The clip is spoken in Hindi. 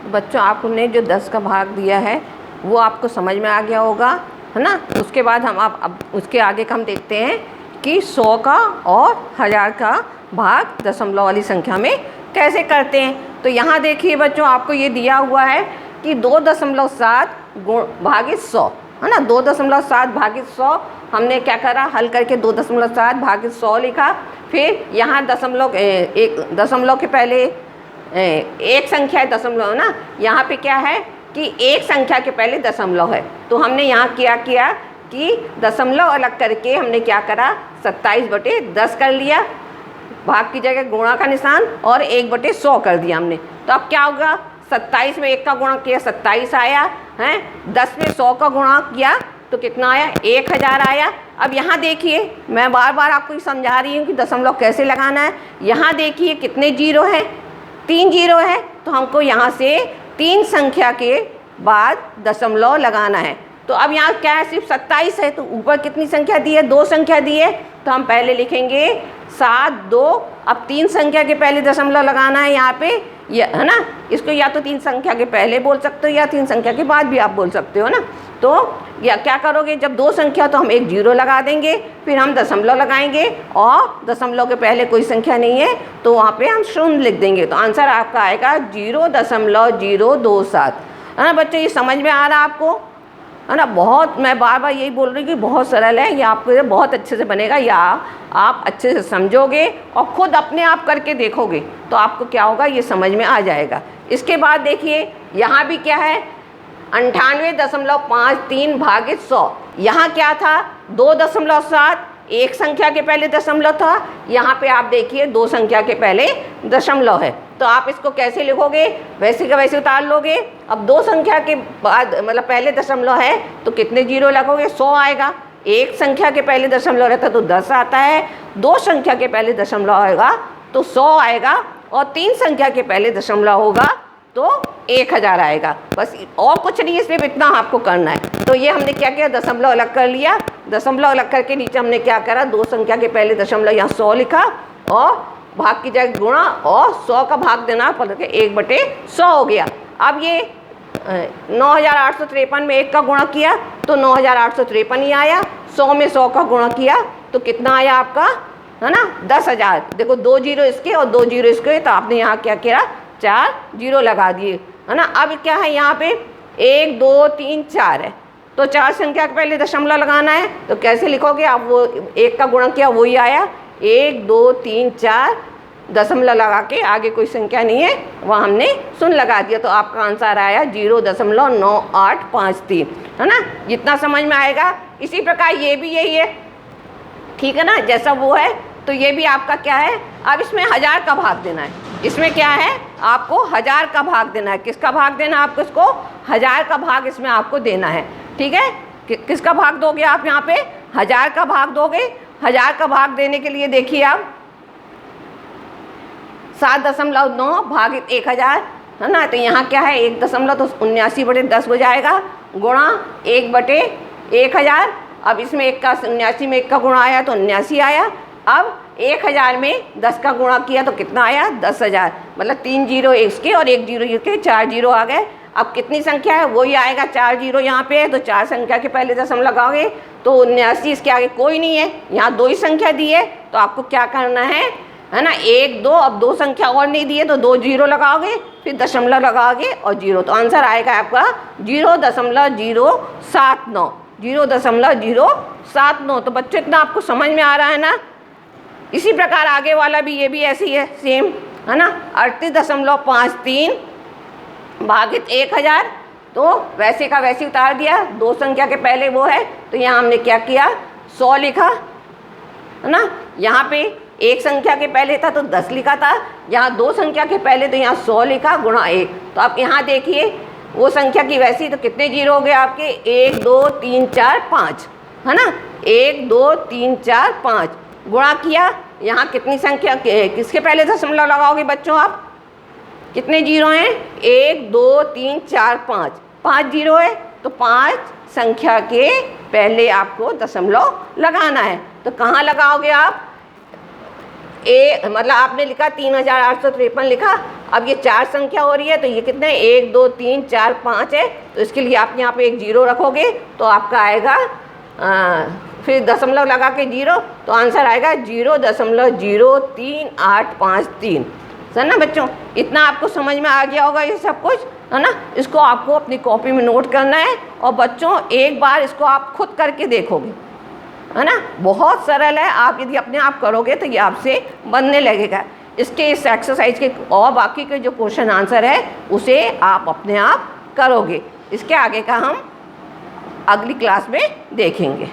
बच्चों आपने जो 10 का भाग दिया है वो आपको समझ में आ गया होगा, है ना। उसके बाद हम अब उसके आगे का हम देखते हैं कि 100 का और 1000 का भाग दशमलव वाली संख्या में कैसे करते हैं। तो यहाँ देखिए बच्चों, आपको ये दिया हुआ है कि 2.7 भागित 100, है ना। 2.7 भागित 100 हमने क्या करा, हल करके 2.7 भागित 100 लिखा। फिर यहाँ दशमलव के पहले एक संख्या है दशमलव, ना। यहाँ पे क्या है कि एक संख्या के पहले दशमलव है, तो हमने यहाँ क्या किया कि दशमलव अलग करके हमने क्या करा, 27/10 कर लिया, भाग की जगह गुणा का निशान, और 1/100 कर दिया हमने। तो अब क्या होगा, 27 में 1 का गुणा किया 27 आया है, 10 में 100 का गुणा किया तो कितना आया, 1000 आया। अब यहाँ देखिए, मैं बार बार आपको समझा रही हूँ कि दशमलव कैसे लगाना है। यहाँ देखिए कितने जीरो हैं, 3 जीरो है, तो हमको यहाँ से 3 संख्या के बाद दशमलव लगाना है। तो अब यहाँ क्या है, सिर्फ 27 है, तो ऊपर कितनी संख्या दी है, 2 संख्या दी है, तो हम पहले लिखेंगे 7 2। अब 3 संख्या के पहले दशमलव लगाना है यहाँ पे, ये है ना। इसको या तो 3 संख्या के पहले बोल सकते हो या 3 संख्या के बाद भी आप बोल सकते हो ना। तो या क्या करोगे, जब 2 संख्या तो हम एक जीरो लगा देंगे, फिर हम दशमलव लगाएंगे, और दशमलव के पहले कोई संख्या नहीं है तो वहाँ पे हम शून्य लिख देंगे। तो आंसर आपका आएगा 0.027, है ना बच्चों। ये समझ में आ रहा है आपको, है ना। बहुत, मैं बार बार यही बोल रही हूँ कि बहुत सरल है, ये आपको बहुत अच्छे से बनेगा, या आप अच्छे से समझोगे और ख़ुद अपने आप करके देखोगे तो आपको क्या होगा, ये समझ में आ जाएगा। इसके बाद देखिए यहाँ भी क्या है, 98.53 भागित 100। यहाँ क्या था, 2.7, एक संख्या के पहले दशमलव था, यहाँ पे आप देखिए 2 संख्या के पहले दशमलव है। तो आप इसको कैसे लिखोगे, वैसे का वैसे उतार लोगे। अब 2 संख्या के बाद मतलब पहले दशमलव है तो कितने जीरो लगोगे, 100 आएगा। एक संख्या के पहले दशमलव रहता तो 10 आता है, 2 संख्या के पहले दशमलव आएगा तो 100 आएगा, और 3 संख्या के पहले दशमलव होगा तो 1000 आएगा। बस और कुछ नहीं, इसमें इतना आपको करना है। तो ये हमने क्या किया, दशमलव अलग कर लिया। दशमलव अलग करके नीचे हमने क्या करा, 2 संख्या के पहले दशमलव यहाँ 100 लिखा, और भाग की जगह गुणा, और 100 का भाग देना पड़ के 1/100 हो गया। अब ये 9853 में 1 का गुणा किया तो 9853 ही आया। 100 में 100 का गुणा किया तो कितना आया आपका, है ना, 10,000। देखो 2 जीरो इसके और 2 जीरो इसके, तो आपने यहाँ क्या किया, 4 जीरो लगा दिए, है ना। अब क्या है यहाँ पे 1 2 3 4 है, तो 4 संख्या के पहले दशमलव लगाना है। तो कैसे लिखोगे आप, वो 1 का गुणा किया वही आया, 1 2 3 4, दशमलव लगा के आगे कोई संख्या नहीं है, वहाँ हमने शून्य लगा दिया, तो आपका आंसर आया 0.9853, है ना। जितना समझ में आएगा। इसी प्रकार ये भी यही है, ठीक है ना, जैसा वो है तो ये भी आपका क्या है। अब इसमें 1000 का भाग देना है, इसमें क्या है, आपको 1000 का भाग देना है। किसका भाग देना है आपको, इसको 1000 का भाग इसमें आपको देना है, ठीक है। किसका भाग दोगे आप, यहाँ पे 1000 का भाग दोगे। 1000 का भाग देने के लिए देखिए आप 7.9 भागित 1000, है ना। तो यहाँ क्या है, 1 दशमलव, तो 79/10 हो जाएगा, गुणा 1/1000। अब इसमें 1 का 79 में 1 का गुणा आया तो 79 आया। अब 1000 में 10 का गुणा किया तो कितना आया, 10,000। मतलब 3 जीरो इसके और 1 जीरो इसके, 4 जीरो आ गए। अब कितनी संख्या है, वही आएगा, 4 जीरो यहाँ पे है, तो 4 संख्या के पहले दशमलव लगाओगे तो 79, इसके आगे कोई नहीं है, यहाँ 2 ही संख्या दी है। तो आपको क्या करना है ना, 1 2, अब 2 संख्या और नहीं दी है तो 2 जीरो लगाओगे, फिर दशमलव लगाओगे और जीरो। तो आंसर आएगा आपका 0.079, 0.079। तो बच्चों इतना आपको समझ में आ रहा है ना। इसी प्रकार आगे वाला भी, ये भी ऐसी है सेम, है ना। 38.53 भागित 1000, तो वैसे का वैसे उतार दिया, 2 संख्या के पहले वो है, तो यहाँ हमने क्या किया, 100 लिखा, है ना। यहाँ पे एक संख्या के पहले था तो 10 लिखा था, यहाँ 2 संख्या के पहले तो यहाँ 100 लिखा, गुणा 1। तो आप यहाँ देखिए वो संख्या की वैसी, तो कितने जीरो हो गए आपके, 1 2 3 4 5, है ना। 1 2 3 4 5 गुणा किया, यहाँ कितनी संख्या, किसके पहले दशमलव लगाओगे बच्चों आप, कितने जीरो हैं, 1 2 3 4 5, 5 जीरो है, तो 5 संख्या के पहले आपको दशमलव लगाना है। तो कहाँ लगाओगे आप, मतलब आपने लिखा 3853 लिखा। अब ये 4 संख्या हो रही है तो ये कितने 1 2 3 4 5 है, तो इसके लिए आप यहाँ पे एक 0 रखोगे तो आपका आएगा फिर दशमलव लगा के 0, तो आंसर आएगा 0.03853। सर ना बच्चों, इतना आपको समझ में आ गया होगा ये सब कुछ, है ना। इसको आपको अपनी कॉपी में नोट करना है और बच्चों एक बार इसको आप खुद करके देखोगे, है ना। बहुत सरल है, आप यदि अपने आप करोगे तो ये आपसे बनने लगेगा। इसके इस एक्सरसाइज के और बाकी के जो क्वेश्चन आंसर है उसे आप अपने आप करोगे। इसके आगे का हम अगली क्लास में देखेंगे।